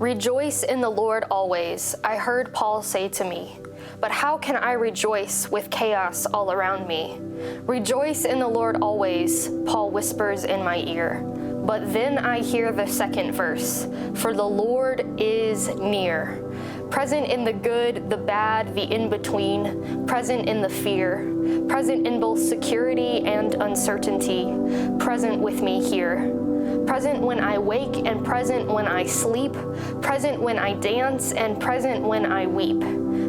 Rejoice in the Lord always, I heard Paul say to me. But how can I rejoice with chaos all around me? Rejoice in the Lord always, Paul whispers in my ear. But then I hear the second verse, for the Lord is near. Present in the good, the bad, the in-between, present in the fear, present in both security and uncertainty, present with me here. Present when I wake and present when I sleep, present when I dance and present when I weep.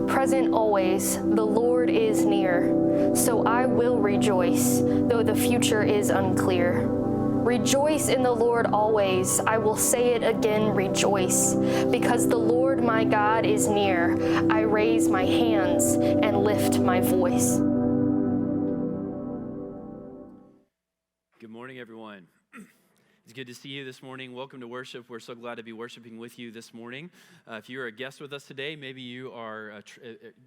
Present always, the Lord is near. So I will rejoice, though the future is unclear. Rejoice in the Lord always. I will say it again, rejoice. Because the Lord my God is near, I raise my hands and lift my voice. Good morning, everyone. It's good to see you this morning. Welcome to worship. We're so glad to be worshiping with you this morning. If you're a guest with us today, maybe you are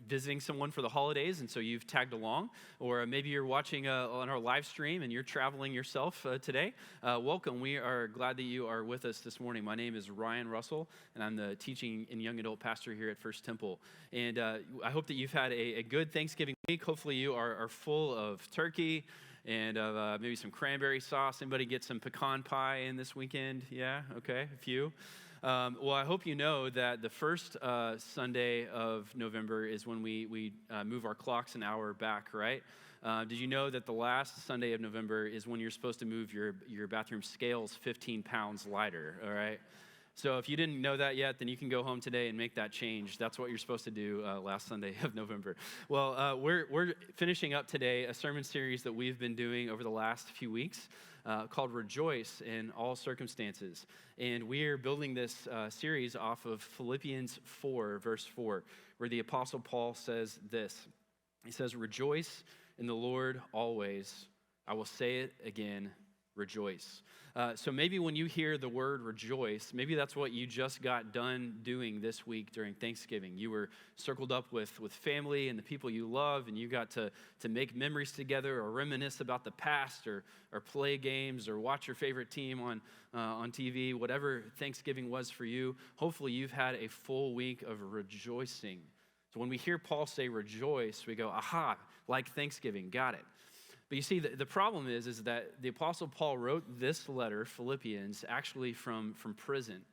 visiting someone for the holidays, and so you've tagged along. Or maybe you're watching on our live stream and you're traveling yourself today. Welcome. We are glad that you are with us this morning. My name is Ryan Russell, and I'm the teaching and young adult pastor here at First Temple. And I hope that you've had a good Thanksgiving week. Hopefully you are full of turkey and maybe some cranberry sauce. Anybody get some pecan pie in this weekend? Yeah, okay, a few. Well, I hope you know that the first Sunday of November is when we move our clocks an hour back, right? Did you know that the last Sunday of November is when you're supposed to move your bathroom scales 15 pounds lighter, all right? So if you didn't know that yet, then you can go home today and make that change. That's what you're supposed to do last Sunday of November. Well, we're finishing up today a sermon series that we've been doing over the last few weeks called Rejoice in All Circumstances. And we're building this series off of Philippians 4, verse 4, where the Apostle Paul says this. He says, "Rejoice in the Lord always. I will say it again, rejoice." So maybe when you hear the word rejoice, maybe that's what you just got done doing this week during Thanksgiving. You were circled up with family and the people you love, and you got to make memories together or reminisce about the past or play games or watch your favorite team on TV, whatever Thanksgiving was for you. Hopefully you've had a full week of rejoicing. So when we hear Paul say rejoice, we go, aha, like Thanksgiving, got it. But you see, the problem is that the Apostle Paul wrote this letter, Philippians, actually from prison.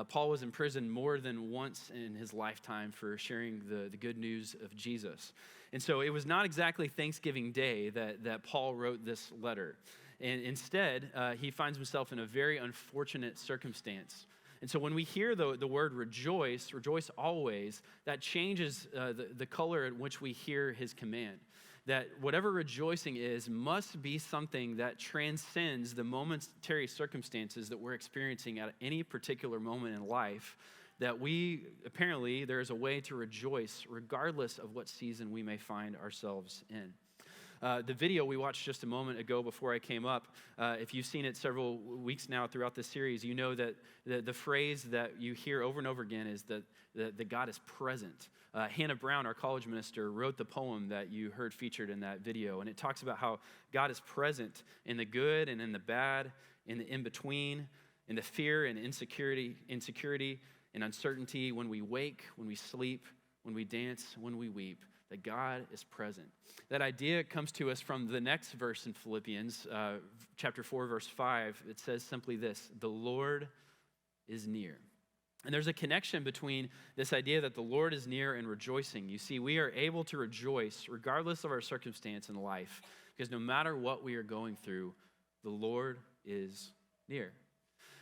Paul was in prison more than once in his lifetime for sharing the good news of Jesus. And so it was not exactly Thanksgiving Day that Paul wrote this letter. And instead, he finds himself in a very unfortunate circumstance. And so when we hear the word rejoice always, that changes the color in which we hear his command. That whatever rejoicing is must be something that transcends the momentary circumstances that we're experiencing at any particular moment in life, that apparently there's a way to rejoice regardless of what season we may find ourselves in. The video we watched just a moment ago before I came up, if you've seen it several weeks now throughout this series, you know that the phrase that you hear over and over again is that God is present. Hannah Brown, our college minister, wrote the poem that you heard featured in that video, and it talks about how God is present in the good and in the bad, in the in-between, in the fear and insecurity and uncertainty, when we wake, when we sleep, when we dance, when we weep, that God is present. That idea comes to us from the next verse in Philippians, chapter 4, verse 5. It says simply this: the Lord is near. And there's a connection between this idea that the Lord is near and rejoicing. You see, we are able to rejoice regardless of our circumstance in life, because no matter what we are going through, the Lord is near.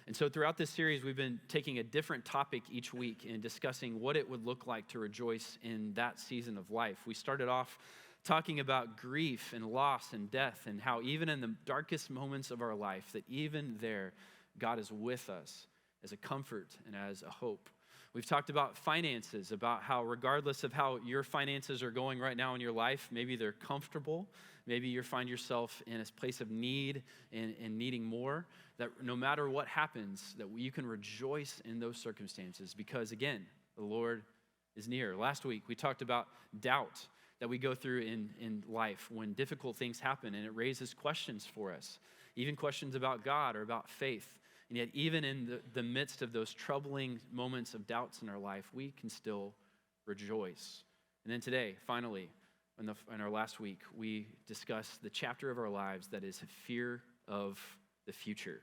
And so throughout this series, we've been taking a different topic each week and discussing what it would look like to rejoice in that season of life. We started off talking about grief and loss and death, and how even in the darkest moments of our life, that even there, God is with us as a comfort and as a hope. We've talked about finances, about how regardless of how your finances are going right now in your life, maybe they're comfortable, maybe you find yourself in a place of need and needing more, that no matter what happens, that you can rejoice in those circumstances because, again, the Lord is near. Last week, we talked about doubt that we go through in life when difficult things happen, and it raises questions for us, even questions about God or about faith. And yet, even in the midst of those troubling moments of doubts in our life, we can still rejoice. And then today, finally, in our last week, we discussed the chapter of our lives that is fear of the future.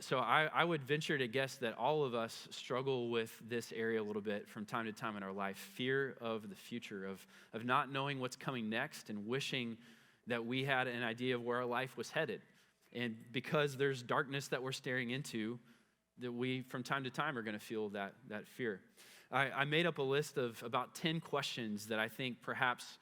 So I would venture to guess that all of us struggle with this area a little bit from time to time in our life. Fear of the future, of not knowing what's coming next and wishing that we had an idea of where our life was headed. And because there's darkness that we're staring into, that we from time to time are going to feel that fear. I made up a list of about 10 questions that I think perhaps,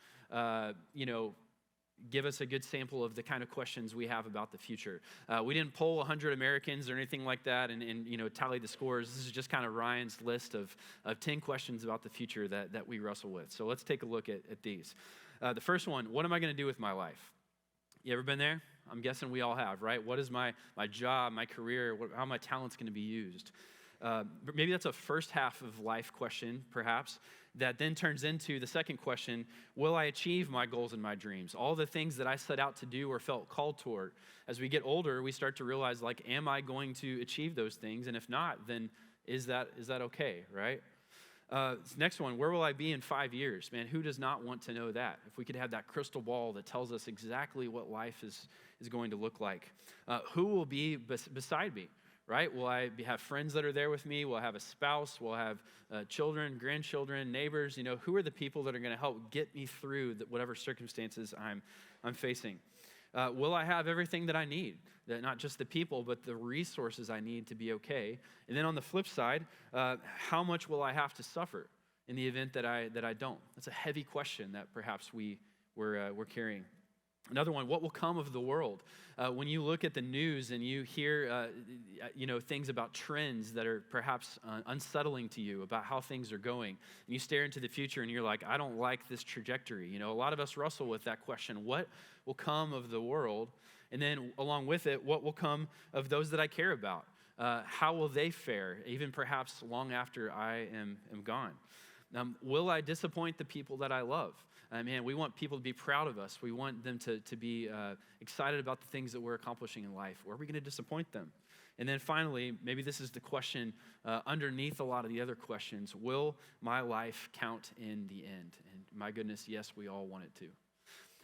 give us a good sample of the kind of questions we have about the future. We didn't poll 100 Americans or anything like that and tally the scores. This is just kind of Ryan's list of 10 questions about the future that we wrestle with. So let's take a look at these. The first one, what am I going to do with my life? You ever been there? I'm guessing we all have, right? What is my job, my career, how my talent's going to be used? Maybe that's a first half of life question, perhaps, that then turns into the second question, will I achieve my goals and my dreams? All the things that I set out to do or felt called toward. As we get older, we start to realize, am I going to achieve those things? And if not, then is that okay, right? Next one, where will I be in 5 years? Man, who does not want to know that? If we could have that crystal ball that tells us exactly what life is going to look like. Who will be beside me? Right? Will I have friends that are there with me? Will I have a spouse? Will I have children, grandchildren, neighbors? Who are the people that are going to help get me through whatever circumstances I'm facing? Will I have everything that I need? That not just the people, but the resources I need to be okay. And then on the flip side, how much will I have to suffer in the event that I don't? That's a heavy question that perhaps we're carrying. Another one, what will come of the world? When you look at the news and you hear, things about trends that are perhaps unsettling to you about how things are going, and you stare into the future and you're like, I don't like this trajectory. A lot of us wrestle with that question. What will come of the world? And then along with it, what will come of those that I care about? How will they fare, even perhaps long after I am gone? Will I disappoint the people that I love? Man, we want people to be proud of us. We want them to be excited about the things that we're accomplishing in life. Or are we going to disappoint them? And then finally, maybe this is the question underneath a lot of the other questions. Will my life count in the end? And my goodness, yes, we all want it to.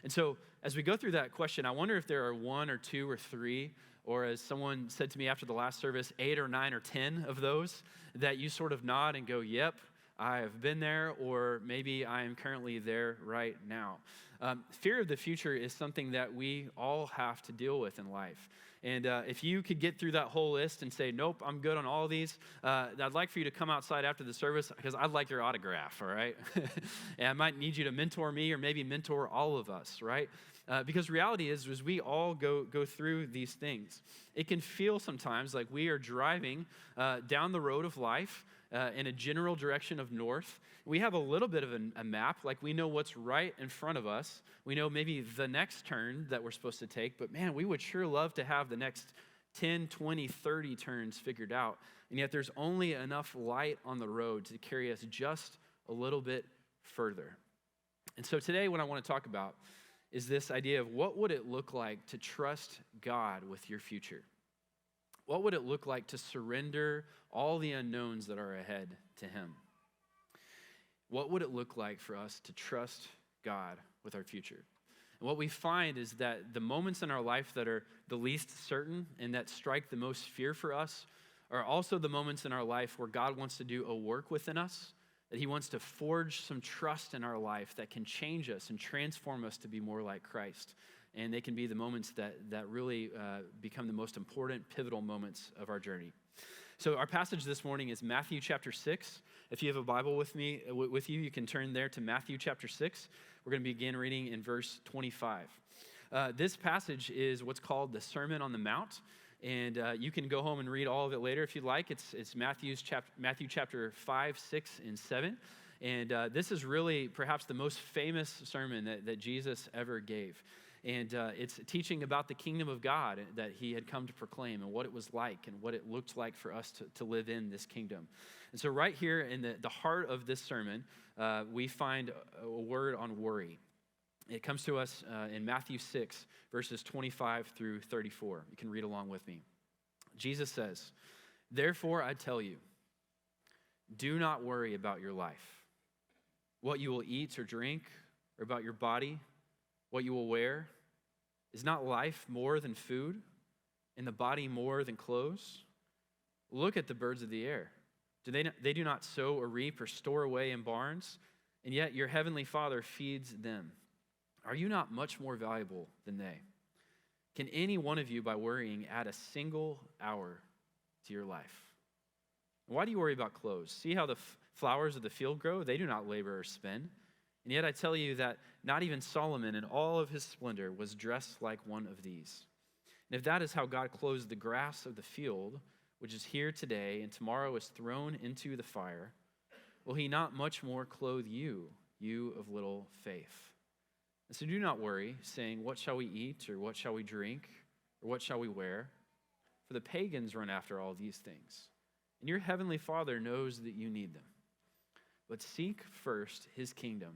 And so as we go through that question, I wonder if there are 1 or 2 or 3, or as someone said to me after the last service, 8 or 9 or 10 of those that you sort of nod and go, yep, I have been there, or maybe I am currently there right now. Fear of the future is something that we all have to deal with in life. And if you could get through that whole list and say, nope, I'm good on all of these, I'd like for you to come outside after the service because I'd like your autograph, all right? And I might need you to mentor me or maybe mentor all of us, right? Because reality is we all go through these things. It can feel sometimes like we are driving down the road of life in a general direction of north. We have a little bit of a map, like we know what's right in front of us. We know maybe the next turn that we're supposed to take, but man, we would sure love to have the next 10, 20, 30 turns figured out. And yet there's only enough light on the road to carry us just a little bit further. And so today what I want to talk about is this idea of what would it look like to trust God with your future? What would it look like to surrender all the unknowns that are ahead to Him? What would it look like for us to trust God with our future? And what we find is that the moments in our life that are the least certain and that strike the most fear for us are also the moments in our life where God wants to do a work within us, that He wants to forge some trust in our life that can change us and transform us to be more like Christ. And they can be the moments that really become the most important, pivotal moments of our journey. So our passage this morning is Matthew chapter 6. If you have a Bible with you, you can turn there to Matthew chapter 6. We're going to begin reading in verse 25. This passage is what's called the Sermon on the Mount. And you can go home and read all of it later if you'd like. It's Matthew chapter 5, 6, and 7. And this is really perhaps the most famous sermon that Jesus ever gave. And it's teaching about the kingdom of God that He had come to proclaim and what it was like and what it looked like for us to live in this kingdom. And so right here in the heart of this sermon, we find a word on worry. It comes to us in Matthew 6, verses 25 through 34. You can read along with me. Jesus says, "Therefore I tell you, do not worry about your life, what you will eat or drink, or about your body, what you will wear. Is not life more than food, and the body more than clothes? Look at the birds of the air. They do not sow or reap or store away in barns, and yet your heavenly Father feeds them. Are you not much more valuable than they? Can any one of you, by worrying, add a single hour to your life? Why do you worry about clothes? See how the flowers of the field grow? They do not labor or spin. And yet I tell you that not even Solomon in all of his splendor was dressed like one of these. And if that is how God clothes the grass of the field, which is here today and tomorrow is thrown into the fire, will he not much more clothe you, you of little faith? And so do not worry, saying, what shall we eat, or what shall we drink, or what shall we wear? For the pagans run after all these things, and your heavenly Father knows that you need them. But seek first his kingdom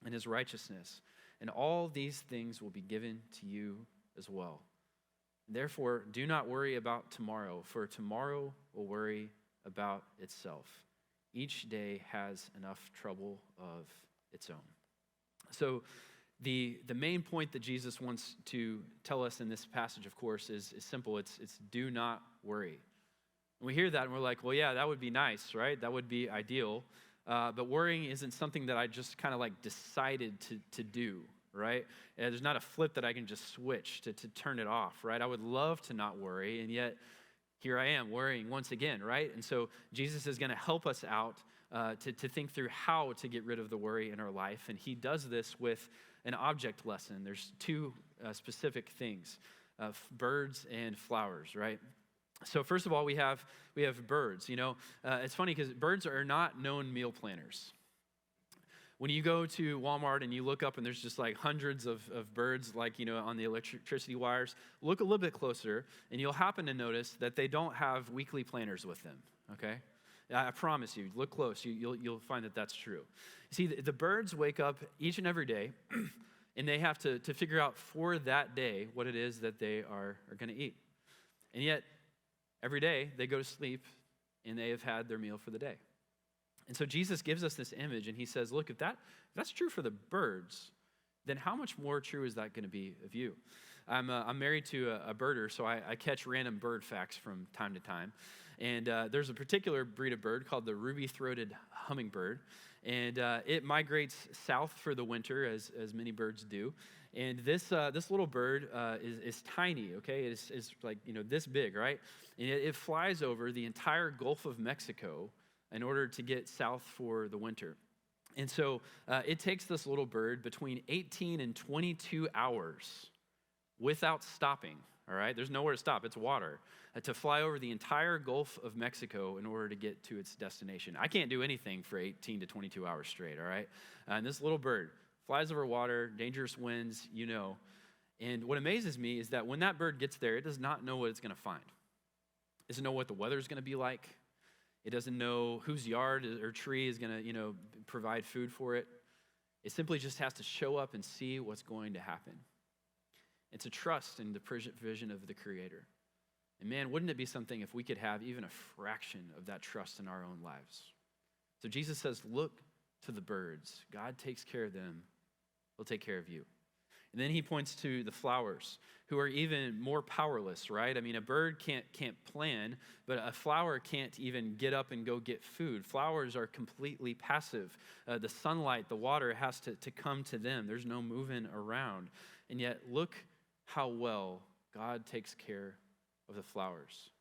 and his righteousness, and all these things will be given to you as well. Therefore, do not worry about tomorrow, for tomorrow will worry about itself. Each day has enough trouble of its own." So the main point that Jesus wants to tell us in this passage, of course, is simple. It's do not worry. And we hear that and we're like, well, yeah, that would be nice, right? That would be ideal. But worrying isn't something that I just kind of like decided to do, right? There's not a flip that I can just switch to turn it off, right? I would love to not worry, and yet here I am worrying once again, right? And so Jesus is going to help us out to think through how to get rid of the worry in our life, and he does this with an object lesson. There's two specific things, birds and flowers, right? So first of all, we have birds. You know, it's funny because birds are not known meal planners. When you go to Walmart and you look up and there's just like hundreds of birds, like, you know, on the electricity wires, look a little bit closer and you'll happen to notice that they don't have weekly planners with them, okay? I promise you, look close, you'll find that that's true. See, the birds wake up each and every day and they have to figure out for that day what it is that they are going to eat. And yet, every day they go to sleep and they have had their meal for the day. And so Jesus gives us this image and he says, look, if that's true for the birds, then how much more true is that going to be of you? I'm married to a birder, so I catch random bird facts from time to time. And there's a particular breed of bird called the ruby-throated hummingbird. And it migrates south for the winter, as many birds do. And this little bird is tiny, okay? It's like, you know, this big, right? And it flies over the entire Gulf of Mexico in order to get south for the winter. And so it takes this little bird between 18 and 22 hours without stopping, all right? There's nowhere to stop. It's water. To fly over the entire Gulf of Mexico in order to get to its destination. I can't do anything for 18 to 22 hours straight, all right? And this little bird flies over water, dangerous winds, you know. And what amazes me is that when that bird gets there, it does not know what it's going to find. It doesn't know what the weather is going to be like. It doesn't know whose yard or tree is going to, you know, provide food for it. It simply just has to show up and see what's going to happen. And to trust in the provision of the Creator. And man, wouldn't it be something if we could have even a fraction of that trust in our own lives? So Jesus says, look to the birds. God takes care of them. He'll take care of you. And then he points to the flowers, who are even more powerless, right? I mean, a bird can't plan, but a flower can't even get up and go get food. Flowers are completely passive. The sunlight, the water has to come to them. There's no moving around. And yet, look how well God takes care of the flowers.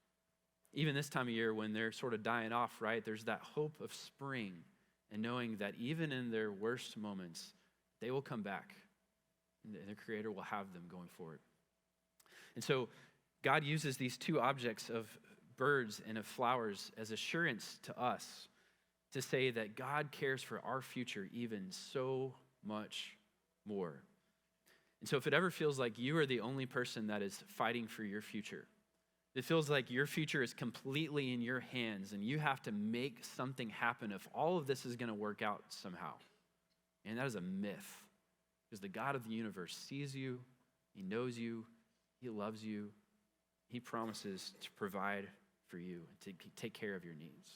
Even this time of year when they're sort of dying off, right? There's that hope of spring and knowing that even in their worst moments, they will come back and the Creator will have them going forward. And so God uses these two objects of birds and of flowers as assurance to us to say that God cares for our future even so much more. And so if it ever feels like you are the only person that is fighting for your future, it feels like your future is completely in your hands and you have to make something happen if all of this is going to work out somehow. And that is a myth, because the God of the universe sees you, he knows you, he loves you, He promises to provide for you and to take care of your needs.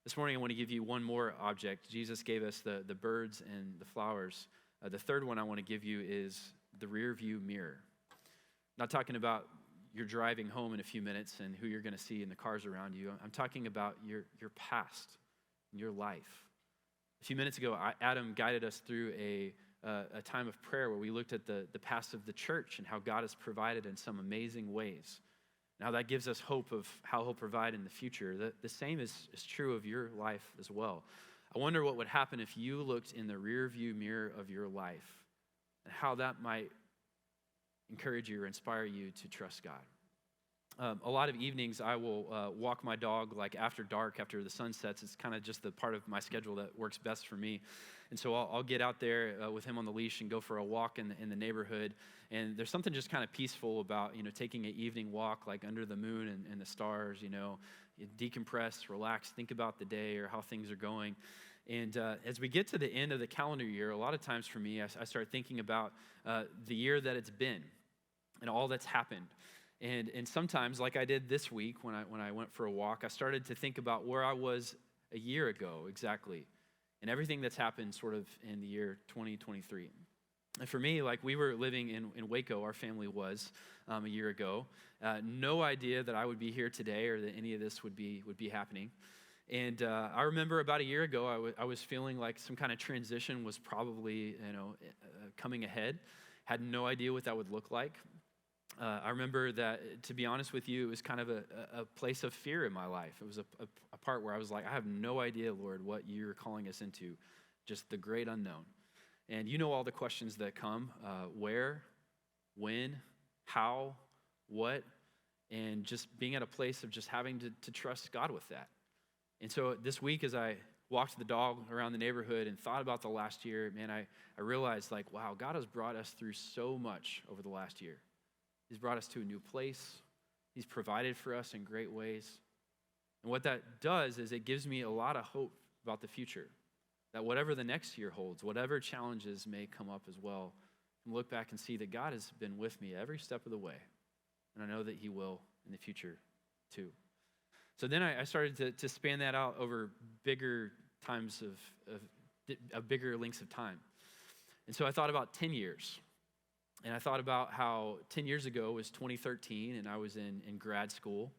This morning, I want to give you one more object. Jesus gave us the birds and the flowers. The third one I want to give you is the rear view mirror. Not talking about you're driving home in a few minutes and who you're going to see in the cars around you. I'm talking about your past and your life. A few minutes ago, Adam guided us through a time of prayer where we looked at the past of the church and how God has provided in some amazing ways. Now that gives us hope of how he'll provide in the future. The same is true of your life as well. I wonder what would happen if you looked in the rear view mirror of your life and how that might encourage you or inspire you to trust God. A lot of evenings I will walk my dog like after dark, after the sun sets. It's kind of just the part of my schedule that works best for me. And so I'll get out there with him on the leash and go for a walk in the neighborhood. And there's something just kind of peaceful about, taking an evening walk like under the moon and the stars, you decompress, relax, think about the day or how things are going. And as we get to the end of the calendar year, a lot of times for me, I start thinking about the year that it's been and all that's happened. And sometimes, like I did this week when I went for a walk, I started to think about where I was a year ago exactly, and everything that's happened sort of in the year 2023. And for me, like we were living in Waco, our family was a year ago. No idea that I would be here today or that any of this would be happening. And I remember about a year ago, I was feeling like some kind of transition was probably coming ahead. Had no idea what that would look like. I remember that, to be honest with you, it was kind of a place of fear in my life. It was a part where I was like, I have no idea, Lord, what you're calling us into, just the great unknown. And you know all the questions that come, where, when, how, what, and just being at a place of just having to trust God with that. And so this week as I walked the dog around the neighborhood and thought about the last year, man, I realized like, wow, God has brought us through so much over the last year. He's brought us to a new place. He's provided for us in great ways. And what that does is it gives me a lot of hope about the future, that whatever the next year holds, whatever challenges may come up as well, I can look back and see that God has been with me every step of the way. And I know that he will in the future too. So then I started to span that out over bigger times of bigger lengths of time. And so I thought about 10 years. And I thought about how 10 years ago was 2013 and I was in grad school.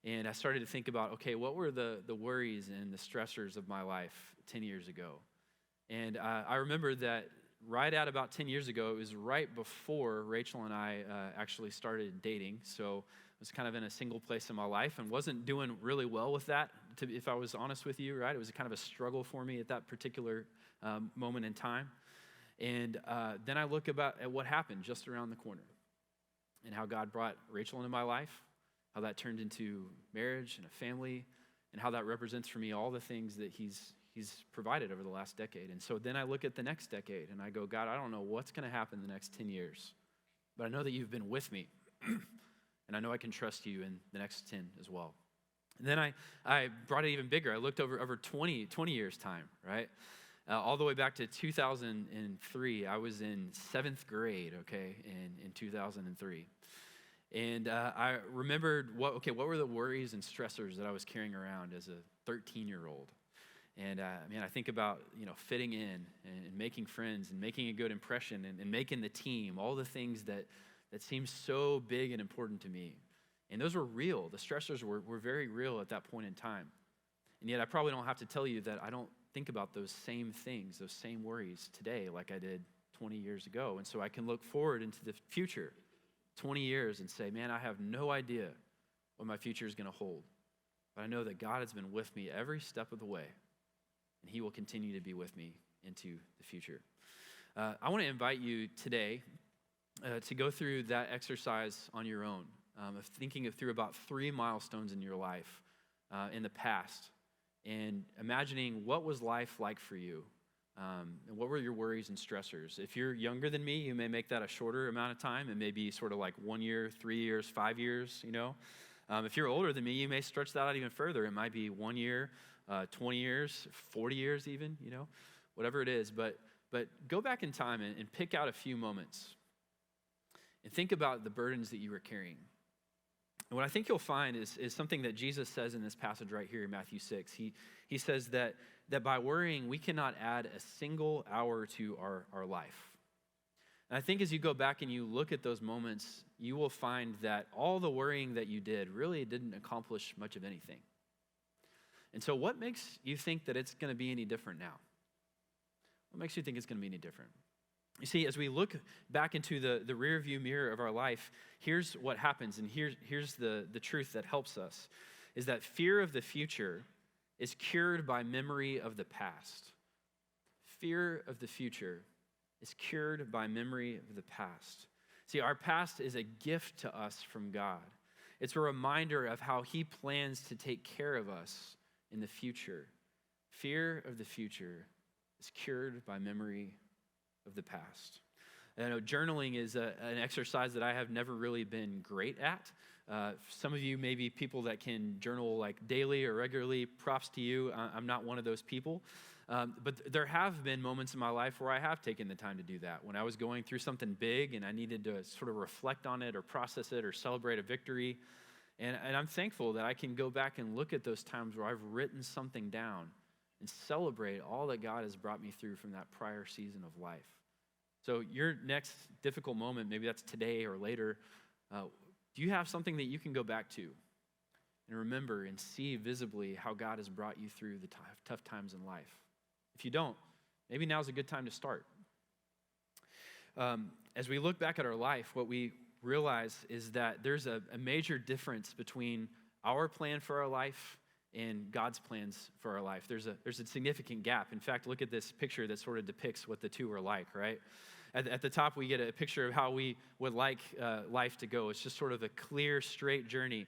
And I started to think about, okay, what were the worries and the stressors of my life 10 years ago? And I remember that right at about 10 years ago, it was right before Rachel and I actually started dating. So I was kind of in a single place in my life and wasn't doing really well with that, if I was honest with you, right? It was kind of a struggle for me at that particular moment in time. And then I look at what happened just around the corner and how God brought Rachel into my life, how that turned into marriage and a family, and how that represents for me all the things that he's provided over the last decade. And so then I look at the next decade and I go, God, I don't know what's going to happen in the next 10 years, but I know that you've been with me and I know I can trust you in the next 10 as well. And then I brought it even bigger. I looked over 20 years time, right? All the way back to 2003, I was in 7th grade, okay, in 2003. And I remembered what were the worries and stressors that I was carrying around as a 13-year-old. And I think about, fitting in and making friends and making a good impression and making the team, all the things that seemed so big and important to me. And those were real. The stressors were very real at that point in time. And yet I probably don't have to tell you that I don't think about those same things, those same worries today like I did 20 years ago. And so I can look forward into the future, 20 years, and say, man, I have no idea what my future is going to hold. But I know that God has been with me every step of the way, and he will continue to be with me into the future. I want to invite you today to go through that exercise on your own, of thinking through about 3 milestones in your life in the past, and imagining what was life like for you, and what were your worries and stressors. If you're younger than me, you may make that a shorter amount of time, and maybe sort of like 1 year, 3 years, 5 years, If you're older than me, you may stretch that out even further. It might be 1 year, 20 years, 40 years even, whatever it is. But go back in time and pick out a few moments and think about the burdens that you were carrying. And what I think you'll find is something that Jesus says in this passage right here in Matthew 6. He says that by worrying, we cannot add a single hour to our life. And I think as you go back and you look at those moments, you will find that all the worrying that you did really didn't accomplish much of anything. And so what makes you think that it's going to be any different now? What makes you think it's going to be any different? You see, as we look back into the rear view mirror of our life, here's what happens, and here's the truth that helps us, is that fear of the future is cured by memory of the past. Fear of the future is cured by memory of the past. See, our past is a gift to us from God. It's a reminder of how he plans to take care of us in the future. Fear of the future is cured by memory of the past. And I know journaling is an exercise that I have never really been great at. Some of you may be people that can journal like daily or regularly. Props to you. I'm not one of those people. But there have been moments in my life where I have taken the time to do that. When I was going through something big and I needed to sort of reflect on it or process it or celebrate a victory. And I'm thankful that I can go back and look at those times where I've written something down and celebrate all that God has brought me through from that prior season of life. So your next difficult moment, maybe that's today or later, do you have something that you can go back to and remember and see visibly how God has brought you through the tough times in life? If you don't, maybe now's a good time to start. As we look back at our life, what we realize is that there's a major difference between our plan for our life and God's plans for our life. There's a significant gap. In fact, look at this picture that sort of depicts what the two are like, right? At the top, we get a picture of how we would like life to go. It's just sort of a clear, straight journey.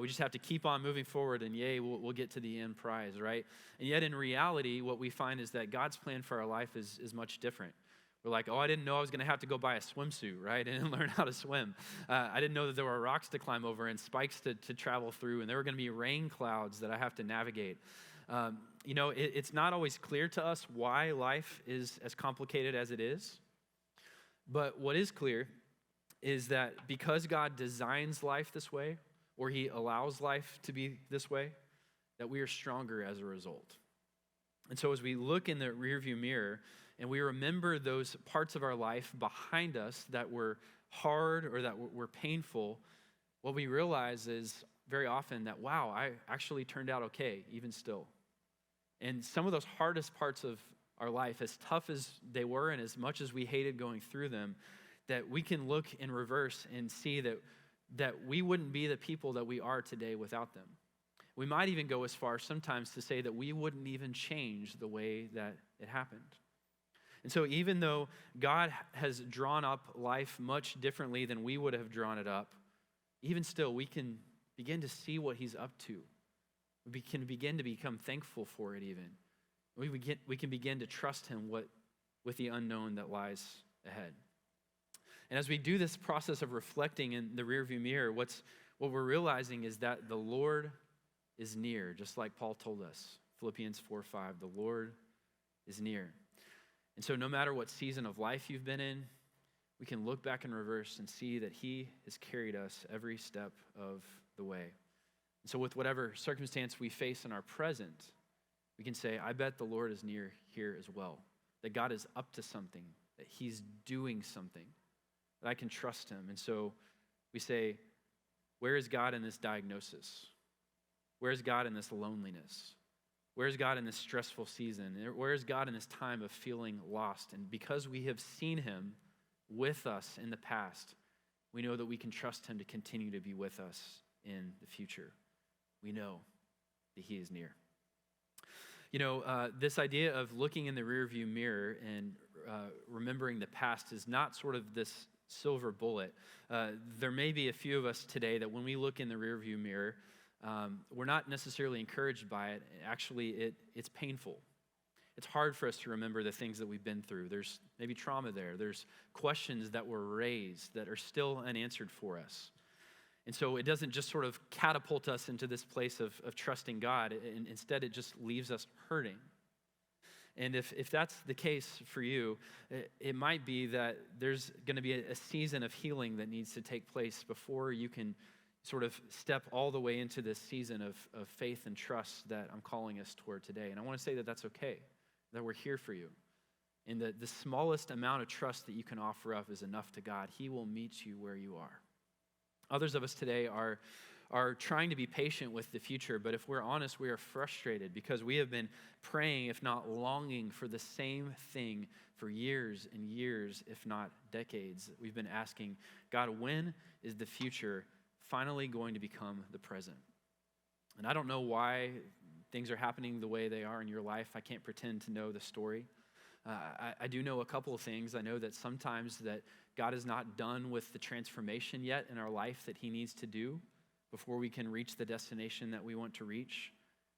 We just have to keep on moving forward, and we'll get to the end prize, right? And yet, in reality, what we find is that God's plan for our life is much different. We're like, I didn't know I was going to have to go buy a swimsuit, right, and learn how to swim. I didn't know that there were rocks to climb over and spikes to travel through, and there were going to be rain clouds that I have to navigate. It's not always clear to us why life is as complicated as it is. But what is clear is that because God designs life this way, or he allows life to be this way, that we are stronger as a result. And so as we look in the rearview mirror and we remember those parts of our life behind us that were hard or that were painful, what we realize is very often that, wow, I actually turned out okay, even still. And some of those hardest parts of our life, as tough as they were and as much as we hated going through them, that we can look in reverse and see that we wouldn't be the people that we are today without them. We might even go as far sometimes to say that we wouldn't even change the way that it happened. And so even though God has drawn up life much differently than we would have drawn it up, even still, we can begin to see what he's up to. We can begin to become thankful for it even. We can begin to trust him with the unknown that lies ahead. And as we do this process of reflecting in the rearview mirror, what we're realizing is that the Lord is near, just like Paul told us, Philippians 4:5, the Lord is near. And so no matter what season of life you've been in, we can look back in reverse and see that he has carried us every step of the way. And so with whatever circumstance we face in our present, we can say, I bet the Lord is near here as well, that God is up to something, that he's doing something, that I can trust him. And so we say, where is God in this diagnosis? Where is God in this loneliness? Where is God in this stressful season? Where is God in this time of feeling lost? And because we have seen him with us in the past, we know that we can trust him to continue to be with us in the future. We know that he is near. This idea of looking in the rearview mirror and remembering the past is not sort of this silver bullet. There may be a few of us today that when we look in the rearview mirror, we're not necessarily encouraged by it. Actually, it's painful. It's hard for us to remember the things that we've been through. There's maybe trauma there. There's questions that were raised that are still unanswered for us. And so it doesn't just sort of catapult us into this place of trusting God. And instead, it just leaves us hurting. And if that's the case for you, it might be that there's going to be a season of healing that needs to take place before you can sort of step all the way into this season of faith and trust that I'm calling us toward today. And I want to say that that's okay, that we're here for you. And the smallest amount of trust that you can offer up is enough to God. He will meet you where you are. Others of us today are trying to be patient with the future, but if we're honest, we are frustrated because we have been praying, if not longing, for the same thing for years and years, if not decades. We've been asking, God, when is the future finally going to become the present? And I don't know why things are happening the way they are in your life. I can't pretend to know the story. I do know a couple of things. I know that sometimes that God is not done with the transformation yet in our life that he needs to do before we can reach the destination that we want to reach,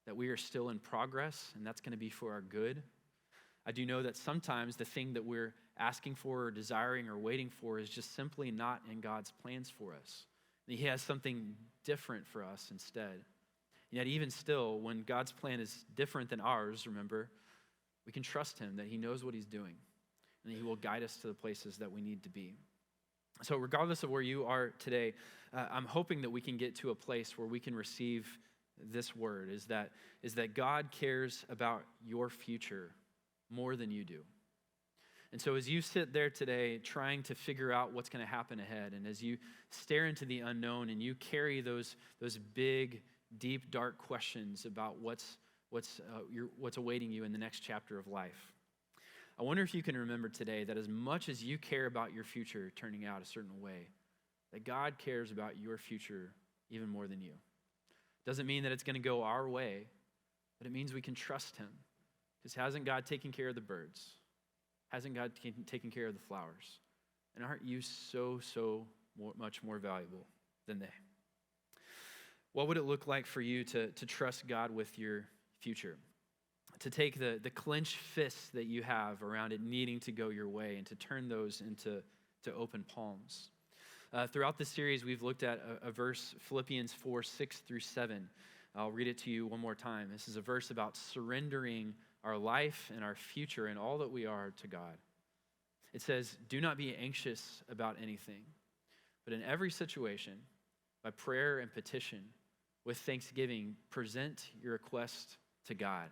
that we are still in progress, and that's going to be for our good. I do know that sometimes the thing that we're asking for or desiring or waiting for is just simply not in God's plans for us. He has something different for us instead. Yet even still, when God's plan is different than ours, remember, we can trust him that he knows what he's doing and that he will guide us to the places that we need to be. So regardless of where you are today, I'm hoping that we can get to a place where we can receive this word, is that God cares about your future more than you do. And so as you sit there today trying to figure out what's going to happen ahead, and as you stare into the unknown and you carry those big, deep, dark questions about what's awaiting you in the next chapter of life, I wonder if you can remember today that as much as you care about your future turning out a certain way, that God cares about your future even more than you. Doesn't mean that it's going to go our way, but it means we can trust him. Because hasn't God taken care of the birds? Hasn't God taken care of the flowers? And aren't you so much more valuable than they? What would it look like for you to trust God with your future? To take the clenched fists that you have around it needing to go your way and to turn those into open palms. Throughout this series, we've looked at a verse, Philippians 4:6-7. I'll read it to you one more time. This is a verse about surrendering our life and our future and all that we are to God. It says, "Do not be anxious about anything, but in every situation, by prayer and petition, with thanksgiving, present your request to God.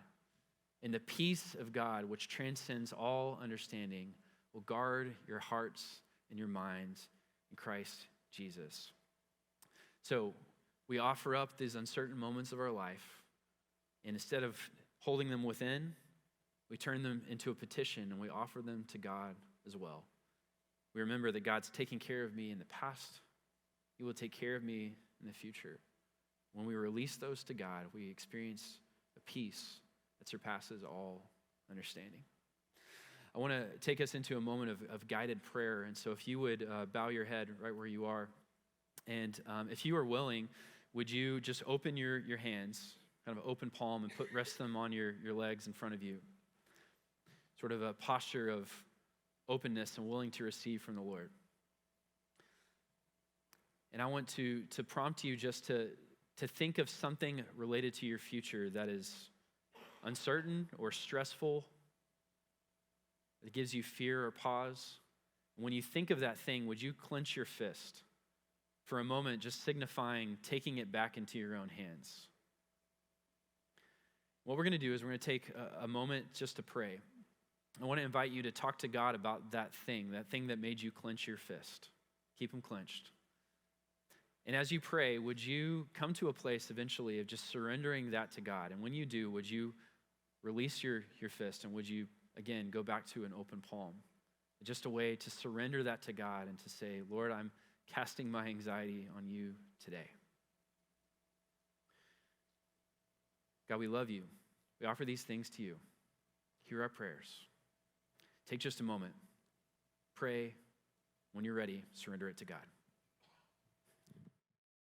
And the peace of God, which transcends all understanding, will guard your hearts and your minds in Christ Jesus." So we offer up these uncertain moments of our life, and instead of holding them within, we turn them into a petition and we offer them to God as well. We remember that God's taken care of me in the past. He will take care of me in the future. When we release those to God, we experience a peace that surpasses all understanding. I want to take us into a moment of guided prayer. And so if you would bow your head right where you are. And if you are willing, would you just open your hands, kind of open palm, and rest them on your legs in front of you. Sort of a posture of openness and willing to receive from the Lord. And I want to prompt you just to think of something related to your future that is uncertain or stressful, that gives you fear or pause. When you think of that thing, would you clench your fist for a moment, just signifying taking it back into your own hands? What we're going to do is we're going to take a moment just to pray. I want to invite you to talk to God about that thing that made you clench your fist. Keep them clenched. And as you pray, would you come to a place eventually of just surrendering that to God? And when you do, would you release your fist, and would you, again, go back to an open palm? Just a way to surrender that to God and to say, Lord, I'm casting my anxiety on you today. God, we love you. We offer these things to you. Hear our prayers. Take just a moment. Pray. When you're ready, surrender it to God.